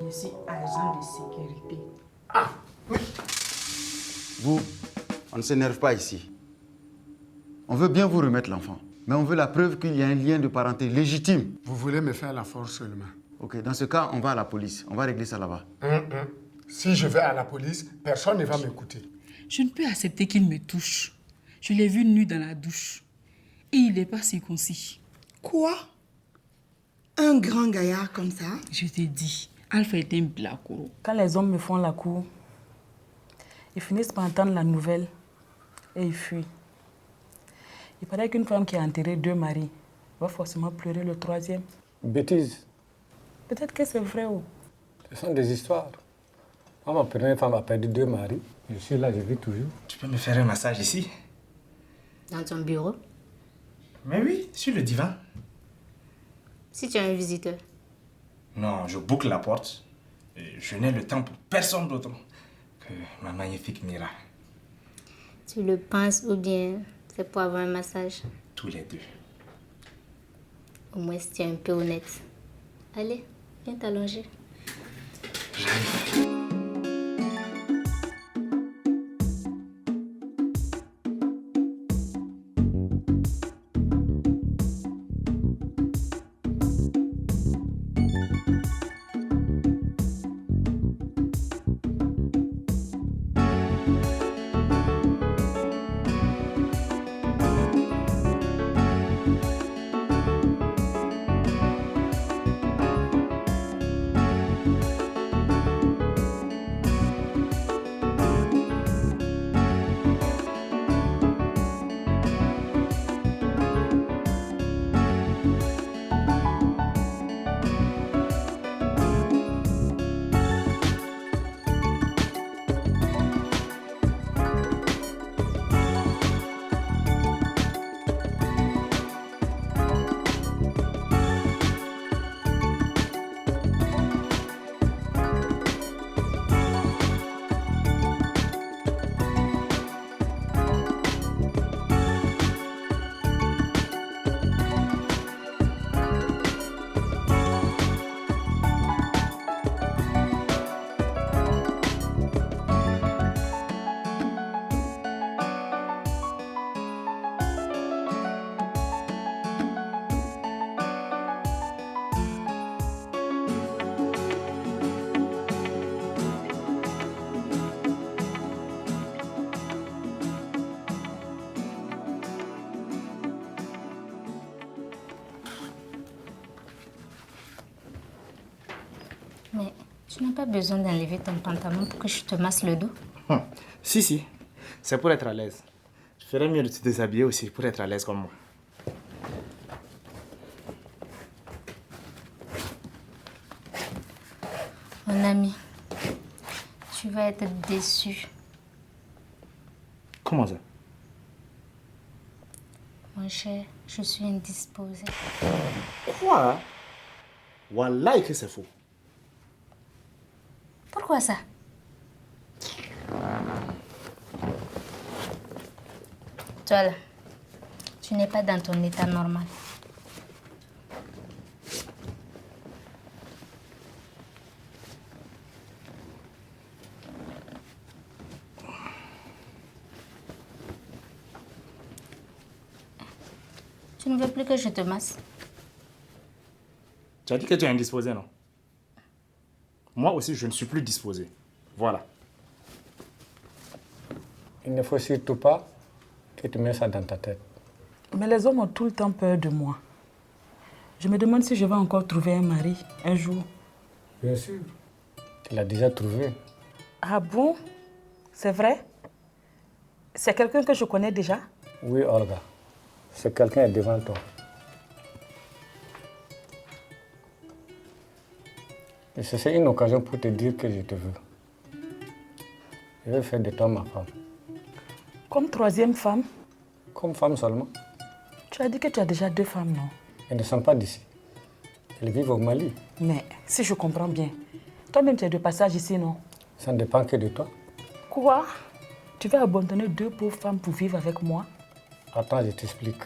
Je suis agent de sécurité. Ah, mais... Vous, on ne s'énerve pas ici. On veut bien vous remettre l'enfant, mais on veut la preuve qu'il y a un lien de parenté légitime. Vous voulez me faire la force seulement. Ok, dans ce cas, on va à la police. On va régler ça là-bas. Si je vais à la police, personne ne va m'écouter. Je ne peux accepter qu'il me touche. Je l'ai vu nu dans la douche. Et il n'est pas circoncis. Quoi? Un grand gaillard comme ça? Je t'ai dit, Alpha est un blacoro. Quand les hommes me font la cour, ils finissent par entendre la nouvelle et ils fuient. Il paraît qu'une femme qui a enterré 2 maris va forcément pleurer le 3e. Bêtise. Peut-être que c'est vrai. Oh. Ce sont des histoires. Moi, ma première femme a perdu 2 maris. Je suis là, je vis toujours. Tu peux me faire un massage ici? Dans ton bureau? Mais oui, sur le divan. Si tu as un visiteur? Non, je boucle la porte. Et je n'ai le temps pour personne d'autre que ma magnifique Mira. Tu le penses ou bien c'est pour avoir un massage? Tous les deux. Au moins si tu es un peu honnête. Allez, viens t'allonger. J'arrive. Mais tu n'as pas besoin d'enlever ton pantalon pour que je te masse le dos? Si. C'est pour être à l'aise. Je ferais mieux de te déshabiller aussi pour être à l'aise comme moi. Mon ami, tu vas être déçu. Comment ça? Mon cher, je suis indisposée. Quoi? Wallahi que c'est faux. Pourquoi ça? Toi là, tu n'es pas dans ton état normal. Tu ne veux plus que je te masse? Tu as dit que tu es indisposé, non? Moi aussi, je ne suis plus disposé. Voilà. Il ne faut surtout pas que tu mets ça dans ta tête. Mais les hommes ont tout le temps peur de moi. Je me demande si je vais encore trouver un mari un jour. Bien sûr. Tu l'as déjà trouvé. Ah bon? C'est vrai? C'est quelqu'un que je connais déjà? Oui, Olga. C'est quelqu'un devant toi. Et c'est une occasion pour te dire que je te veux. Je vais faire de toi ma femme. Comme 3e femme? Comme femme seulement. Tu as dit que tu as déjà 2 femmes, non? Elles ne sont pas d'ici. Elles vivent au Mali. Mais si je comprends bien, toi-même tu es de passage ici, non? Ça ne dépend que de toi. Quoi? Tu vas abandonner 2 pauvres femmes pour vivre avec moi? Attends, je t'explique.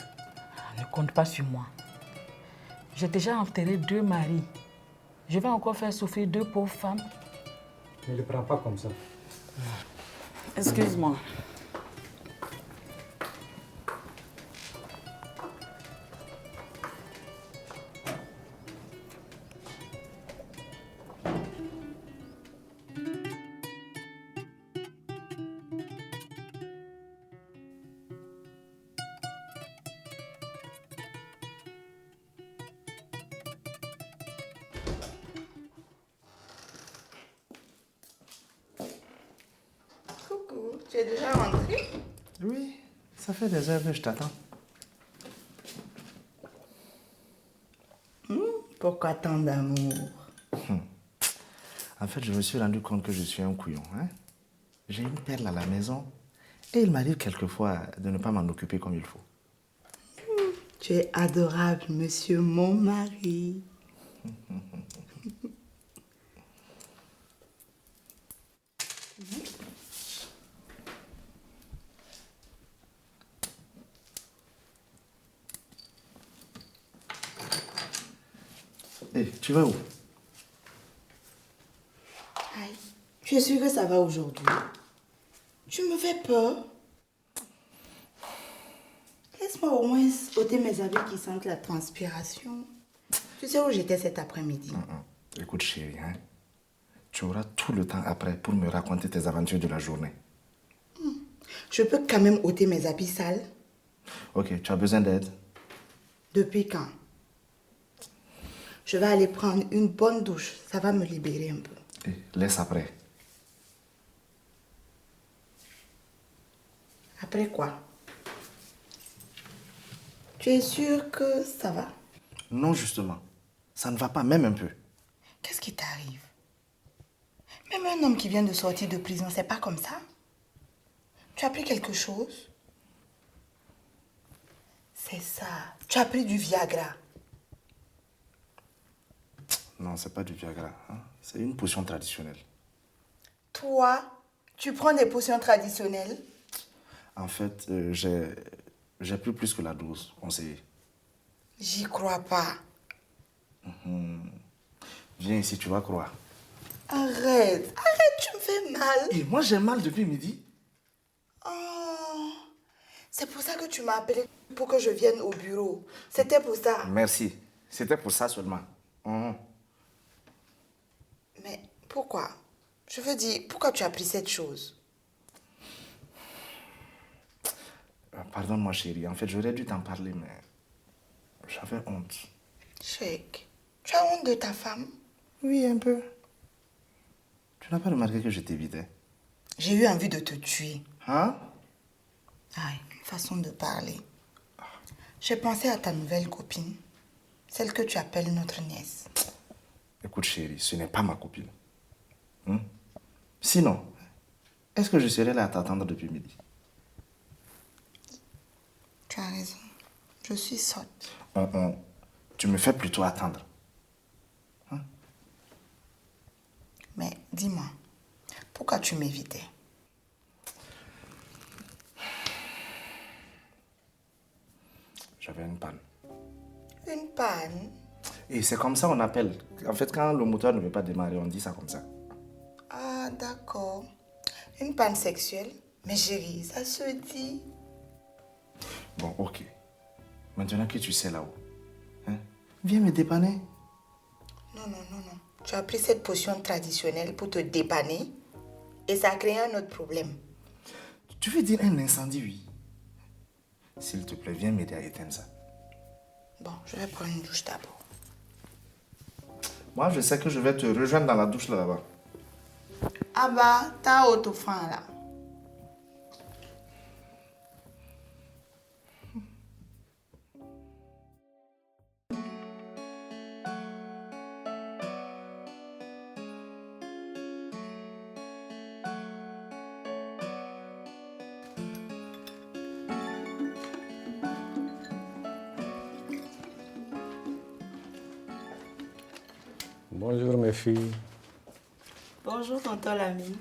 Ne compte pas sur moi. J'ai déjà enterré 2 maris. Je vais encore faire souffrir 2 pauvres femmes. Ne le prends pas comme ça. Excuse-moi. Coucou, tu es déjà rentré? Oui, ça fait des heures que je t'attends. Pourquoi tant d'amour? En fait, je me suis rendu compte que je suis un couillon. Hein? J'ai une perle à la maison et il m'arrive quelquefois de ne pas m'en occuper comme il faut. Tu es adorable, monsieur mon mari. Hé, tu vas où? Aïe, tu es sûr que ça va aujourd'hui? Tu me fais peur. Laisse-moi au moins ôter mes habits qui sentent la transpiration. Tu sais où j'étais cet après-midi? Écoute chérie, hein? Tu auras tout le temps après pour me raconter tes aventures de la journée. Je peux quand même ôter mes habits sales. Ok, tu as besoin d'aide? Depuis quand? Je vais aller prendre une bonne douche. Ça va me libérer un peu. Hé, laisse après. Après quoi? Tu es sûr que ça va? Non, justement. Ça ne va pas même un peu. Qu'est-ce qui t'arrive? Même un homme qui vient de sortir de prison, c'est pas comme ça? Tu as pris quelque chose? C'est ça. Tu as pris du Viagra. Non, c'est pas du Viagra. Hein? C'est une potion traditionnelle. Toi, tu prends des potions traditionnelles? En fait, j'ai pris plus que la dose conseillée. J'y crois pas. Viens ici, tu vas croire. Arrête, tu me fais mal. Et moi, j'ai mal depuis midi. Oh, c'est pour ça que tu m'as appelé pour que je vienne au bureau. C'était pour ça. Merci. C'était pour ça seulement. Mais pourquoi? Je veux dire, pourquoi tu as pris cette chose? Pardonne-moi, chérie. En fait, j'aurais dû t'en parler, mais j'avais honte. Sheikh, tu as honte de ta femme? Oui, un peu. Tu n'as pas remarqué que je t'évitais? J'ai eu envie de te tuer. Hein? Aïe, façon de parler. J'ai pensé à ta nouvelle copine, celle que tu appelles notre nièce. Écoute, chérie, ce n'est pas ma copine. Sinon, est-ce que je serais là à t'attendre depuis midi? Tu as raison. Je suis sotte. Tu me fais plutôt attendre. Mais dis-moi, pourquoi tu m'évitais? J'avais une panne. Une panne? Et c'est comme ça on appelle. En fait, quand le moteur ne veut pas démarrer, on dit ça comme ça. Ah, d'accord. Une panne sexuelle? Mais chérie, ça se dit. Bon, ok. Maintenant que tu sais là-haut, viens me dépanner. Non. Tu as pris cette potion traditionnelle pour te dépanner et ça a créé un autre problème. Tu veux dire un incendie, oui? S'il te plaît, viens m'aider à éteindre ça. Bon, je vais prendre une douche d'abord. Moi, je sais que je vais te rejoindre dans la douche là-bas. Ah bah, t'as autofan là. Bonjour mes filles. Bonjour, tonton Lamine.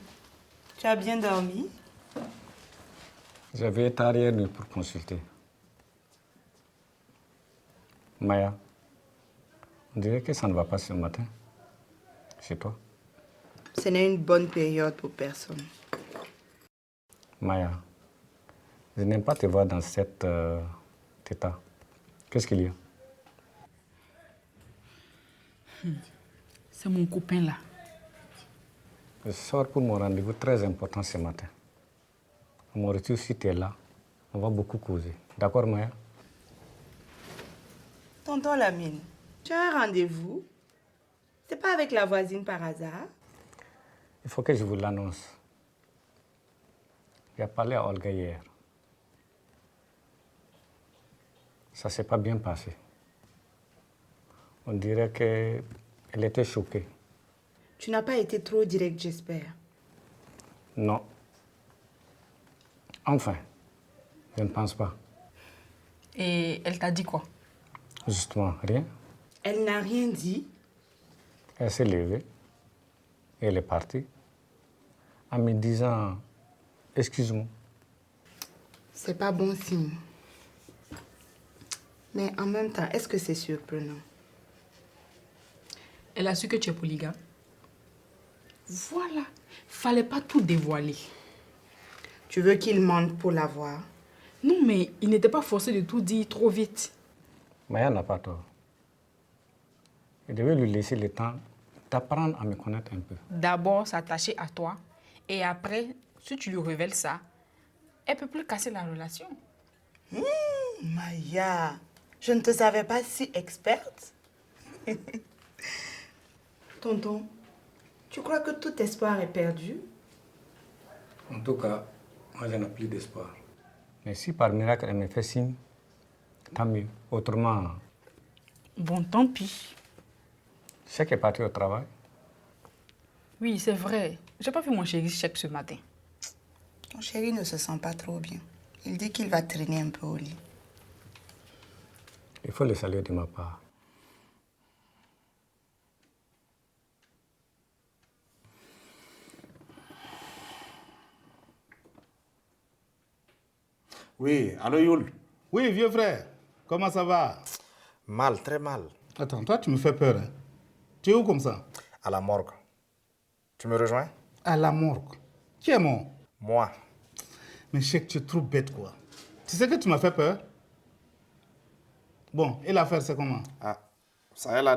Tu as bien dormi? J'avais été arrière nuit pour consulter. Maya, on dirait que ça ne va pas ce matin. chez toi. Ce n'est une bonne période pour personne. Maya, je n'aime pas te voir dans cet état. Qu'est-ce qu'il y a? C'est mon copain là. Je sors pour mon rendez-vous très important ce matin. À mon retour, si tu es là, on va beaucoup causer. D'accord, Maya? Tonton Lamine, tu as un rendez-vous? C'est pas avec la voisine par hasard? Il faut que je vous l'annonce. J'ai parlé à Olga hier. Ça ne s'est pas bien passé. On dirait qu'elle était choquée. Tu n'as pas été trop direct, j'espère. Non. Enfin, je ne pense pas. Et elle t'a dit quoi? Justement, rien. Elle n'a rien dit. Elle s'est levée et elle est partie en me disant « Excuse-moi ». C'est pas bon signe. Mais en même temps, est-ce que c'est surprenant? Elle a su que tu es polygame. Voilà. Fallait pas tout dévoiler. Tu veux qu'il mente pour l'avoir? Non, mais il n'était pas forcé de tout dire trop vite. Maya n'a pas tort. Je devais lui laisser le temps d'apprendre à me connaître un peu. D'abord s'attacher à toi. Et après, si tu lui révèles ça, elle peut plus casser la relation. Maya, je ne te savais pas si experte. Tonton, tu crois que tout espoir est perdu? En tout cas, moi je n'ai plus d'espoir. Mais si par miracle elle me fait signe, tant mieux. Autrement, Bon, tant pis. c'est qu'elle est partie au travail. Oui, c'est vrai. J'ai pas vu mon chéri chèque ce matin. Ton chéri ne se sent pas trop bien. Il dit qu'il va traîner un peu au lit. Il faut le saluer de ma part. Oui, allô Youl. Oui, vieux frère, comment ça va? Mal, très mal. Attends, toi tu me fais peur. Hein? Tu es où comme ça? À la morgue. Tu me rejoins? À la morgue. Qui est mort? Moi. Mais Cheikh, tu es trop bête quoi. Tu sais que tu m'as fait peur? Bon, et l'affaire c'est comment? Ah, ça est là.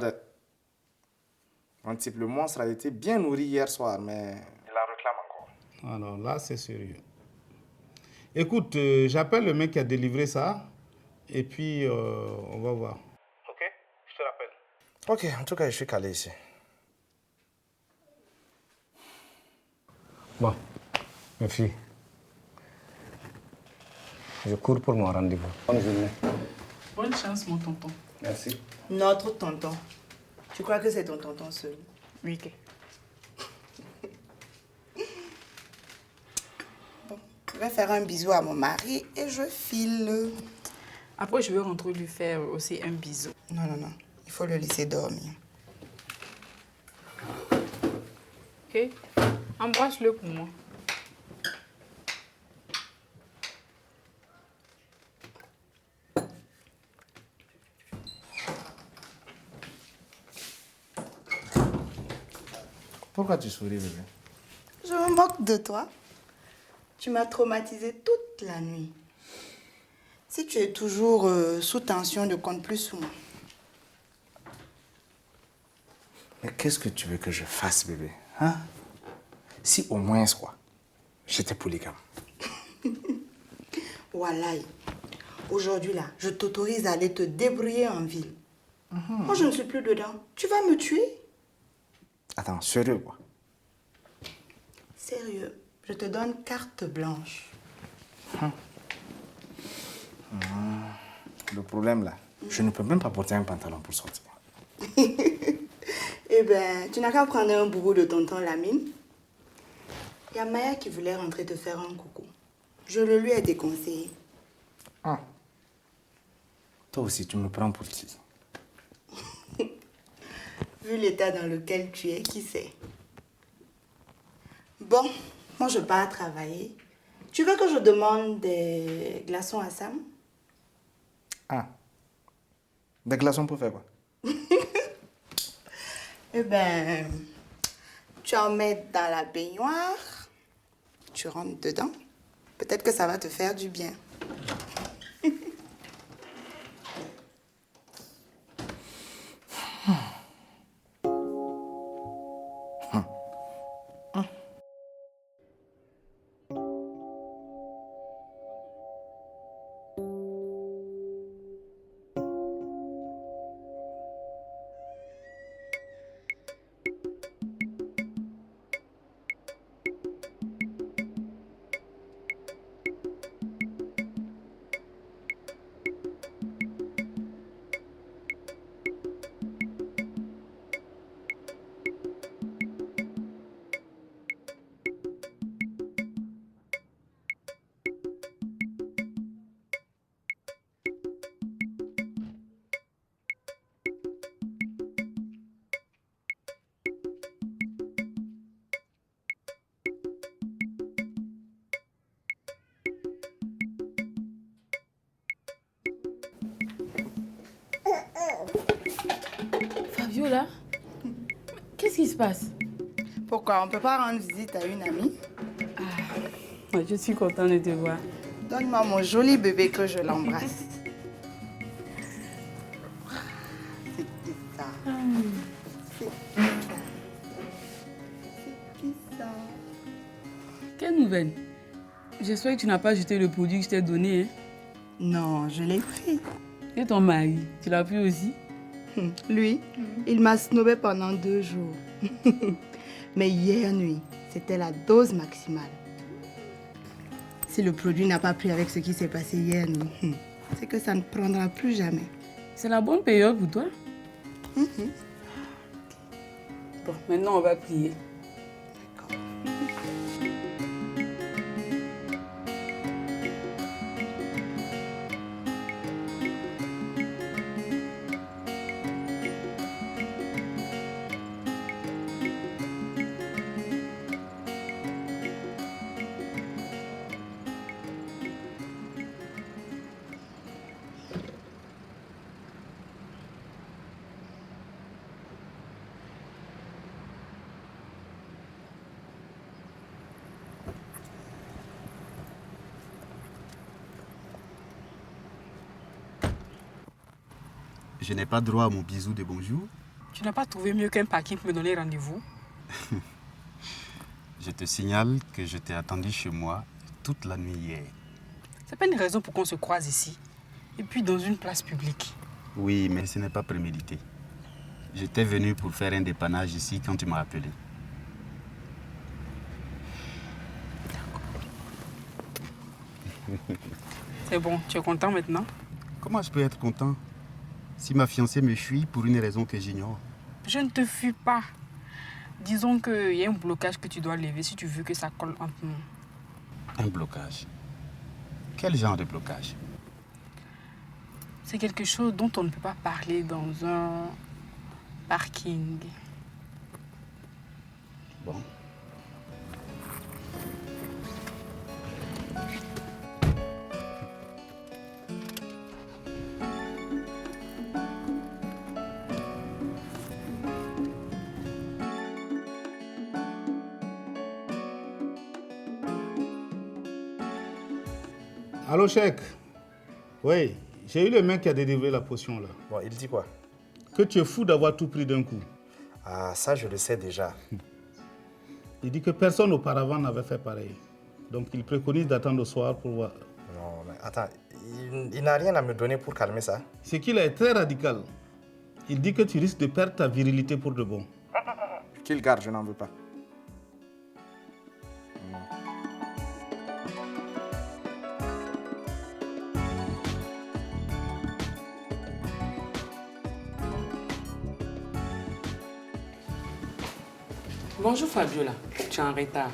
Un type, le monstre a été bien nourri hier soir, mais il la réclame encore. Alors là, c'est sérieux. Écoute, j'appelle le mec qui a délivré ça, et puis on va voir. Ok, je te rappelle. Ok, en tout cas, je suis calé ici. Bon, mes filles, je cours pour mon rendez-vous. Bonne journée. Bonne chance, mon tonton. Merci. Notre tonton. Tu crois que c'est ton tonton seul? Oui, ok. Bon, je vais faire un bisou à mon mari et je file. Après, je vais rentrer lui faire aussi un bisou. Non, non, non. Il faut le laisser dormir. Ok? Embrasse-le pour moi. Pourquoi tu souris, bébé? Je me moque de toi. Tu m'as traumatisée toute la nuit. Si tu es toujours sous tension, ne compte plus sur moi. Mais qu'est-ce que tu veux que je fasse, bébé? Hein? Si au moins, quoi, j'étais polygame. Wallahi, aujourd'hui là, je t'autorise à aller te débrouiller en ville. Moi, je ne suis plus dedans. Tu vas me tuer? Attends, sérieux, quoi? Sérieux, je te donne carte blanche. Le problème, là, je ne peux même pas porter un pantalon pour sortir. Eh ben, tu n'as qu'à prendre un bourreau de tonton Lamine. Il y a Maya qui voulait rentrer te faire un coucou. Je le lui ai déconseillé. Ah. Toi aussi, tu me prends pour qui? Vu l'état dans lequel tu es, qui sait? Bon, moi je pars travailler. Tu veux que je demande des glaçons à Sam? Ah. Des glaçons pour faire quoi? Eh ben, Tu en mets dans la baignoire, tu rentres dedans. Peut-être que ça va te faire du bien. Fabiola, qu'est-ce qui se passe? Pourquoi? On ne peut pas rendre visite à une amie? Je suis contente de te voir. Donne-moi mon joli bébé que je l'embrasse. C'est qui ça? C'est qui ça? C'est qui ça? Quelle nouvelle? J'espère que tu n'as pas jeté le produit que je t'ai donné. Hein? Non, je l'ai pris. Et ton mari, tu l'as pris aussi? Lui, il m'a snobé pendant 2 jours. Mais hier nuit, c'était la dose maximale. Si le produit n'a pas pris avec ce qui s'est passé hier nuit, c'est que ça ne prendra plus jamais. C'est la bonne période pour toi? Bon, maintenant on va prier. Je n'ai pas droit à mon bisou de bonjour. Tu n'as pas trouvé mieux qu'un parking pour me donner rendez-vous? Je te signale que je t'ai attendu chez moi toute la nuit hier. C'est pas une raison pour qu'on se croise ici. Et puis dans une place publique. Oui, mais ce n'est pas prémédité. J'étais venu pour faire un dépannage ici quand tu m'as appelé. C'est bon, tu es content maintenant? Comment je peux être content si ma fiancée me fuit pour une raison que j'ignore? Je ne te fuis pas. Disons qu'il y a un blocage que tu dois lever si tu veux que ça colle entre nous. Un blocage? Quel genre de blocage? C'est quelque chose dont on ne peut pas parler dans un parking. Bon. Allô, chèque? Oui, j'ai eu le mec qui a délivré la potion là. Bon, il dit quoi? Que tu es fou d'avoir tout pris d'un coup. Ah, ça, je le sais déjà. Il dit que personne auparavant n'avait fait pareil. Donc il préconise d'attendre au soir pour voir. Non, mais attends, il n'a rien à me donner pour calmer ça. C'est qu'il est très radical. Il dit que tu risques de perdre ta virilité pour de bon. Qu'il garde, je n'en veux pas. Bonjour Fabiola, tu es en retard.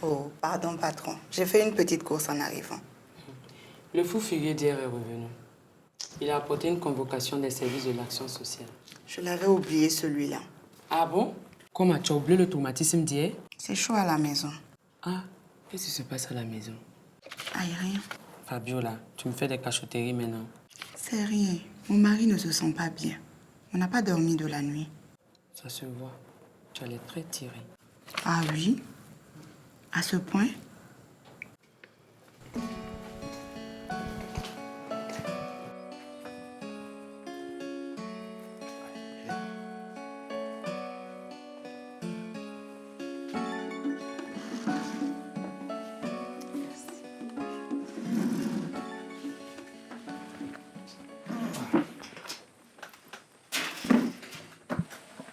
Oh, pardon patron. J'ai fait une petite course en arrivant. Le fou furieux d'hier est revenu. Il a apporté une convocation des services de l'action sociale. Je l'avais oublié celui-là. Ah bon? Comment, tu as oublié le traumatisme d'hier? C'est chaud à la maison. Ah, qu'est-ce qui se passe à la maison? Aïe, rien. Fabiola, tu me fais des cachotteries maintenant. C'est rien. Mon mari ne se sent pas bien. On n'a pas dormi de la nuit. Ça se voit. Tu as l'air très tiré. Ah oui? À ce point?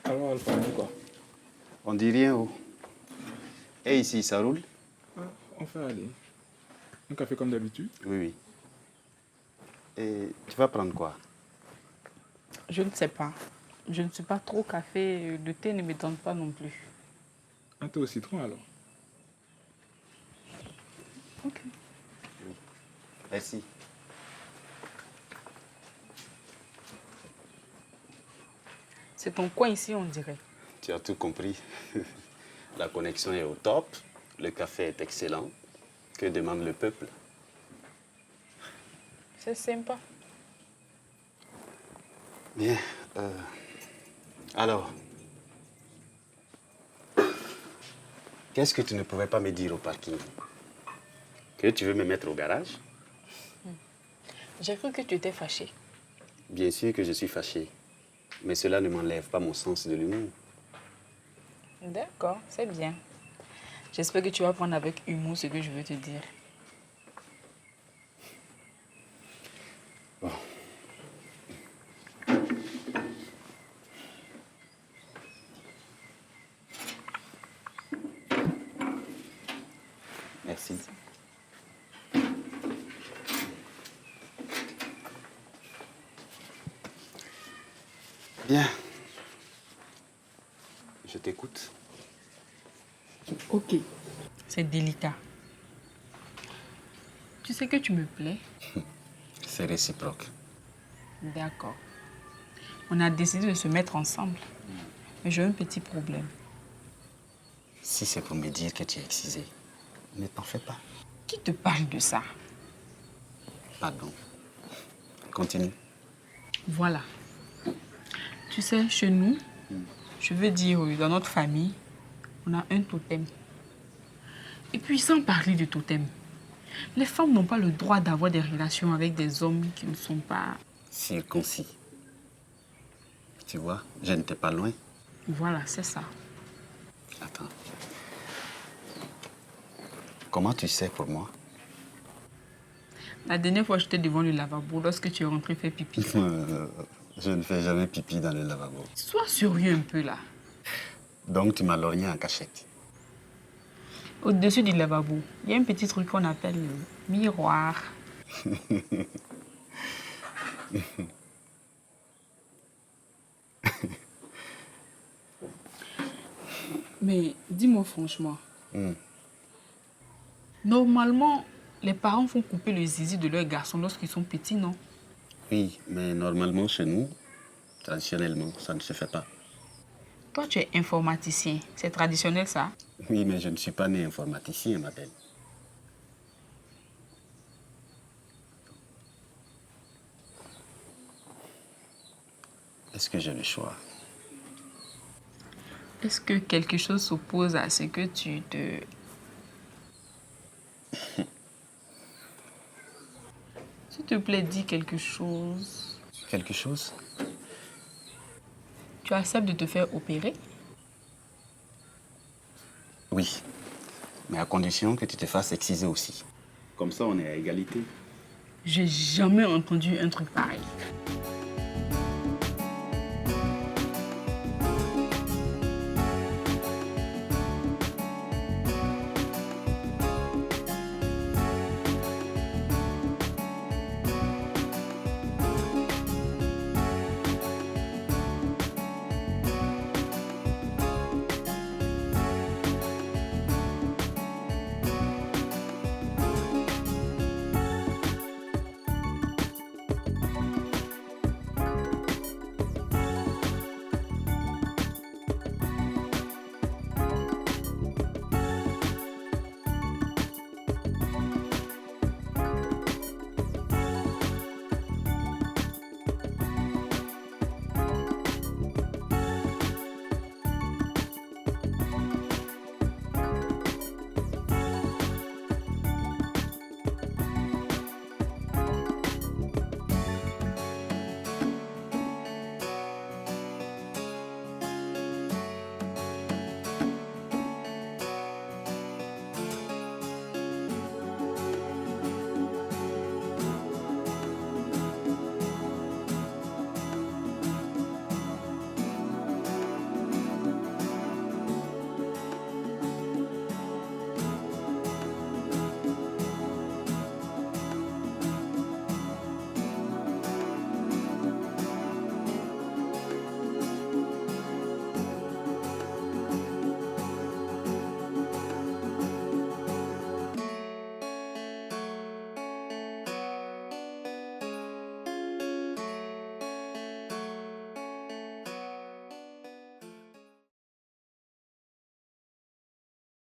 Alors, Alpha, on dit quoi? On dit rien. Oh. Et ici, ça roule? On fait aller. Un café comme d'habitude? Oui, oui. Et tu vas prendre quoi? Je ne sais pas. Je ne suis pas trop café. Le thé ne me tente pas non plus. Un thé au citron alors? Ok. Merci. C'est ton coin ici, on dirait. Tu as tout compris. La connexion est au top, le café est excellent. Que demande le peuple? C'est sympa. Bien. Alors, qu'est-ce que tu ne pouvais pas me dire au parking? Que tu veux me mettre au garage? J'ai cru que tu étais fâché. Bien sûr que je suis fâché. Mais cela ne m'enlève pas mon sens de l'humour. D'accord, c'est bien. J'espère que tu vas prendre avec humour ce que je veux te dire. Bon. Merci. Bien. Je t'écoute. Ok. C'est délicat. Tu sais que tu me plais? C'est réciproque. D'accord. On a décidé de se mettre ensemble. Mais j'ai un petit problème. Si c'est pour me dire que tu es excisé, ne t'en fais pas. Qui te parle de ça? Pardon. Continue. Voilà. Tu sais, chez nous, je veux dire, dans notre famille, on a un totem. Et puis, sans parler de totem, les femmes n'ont pas le droit d'avoir des relations avec des hommes qui ne sont pas... Circoncis. Tu vois, je n'étais pas loin. Voilà, c'est ça. Attends. Comment tu sais pour moi? La dernière fois, j'étais devant le lavabo lorsque tu es rentré faire pipi. Je ne fais jamais pipi dans le lavabo. Sois sérieux un peu là. Donc tu m'as lorgné en cachette. Au-dessus du lavabo, il y a un petit truc qu'on appelle le miroir. Mais dis-moi franchement, normalement, les parents font couper le zizi de leurs garçons lorsqu'ils sont petits, non? Oui, mais normalement chez nous, traditionnellement, ça ne se fait pas. Toi, tu es informaticien. C'est traditionnel, ça? Oui, mais je ne suis pas né informaticien, ma belle. Est-ce que j'ai le choix? Est-ce que quelque chose s'oppose à ce que tu te... S'il te plaît, dis quelque chose. Quelque chose? Tu acceptes de te faire opérer? Oui, mais à condition que tu te fasses exciser aussi. Comme ça, on est à égalité. J'ai jamais entendu un truc pareil.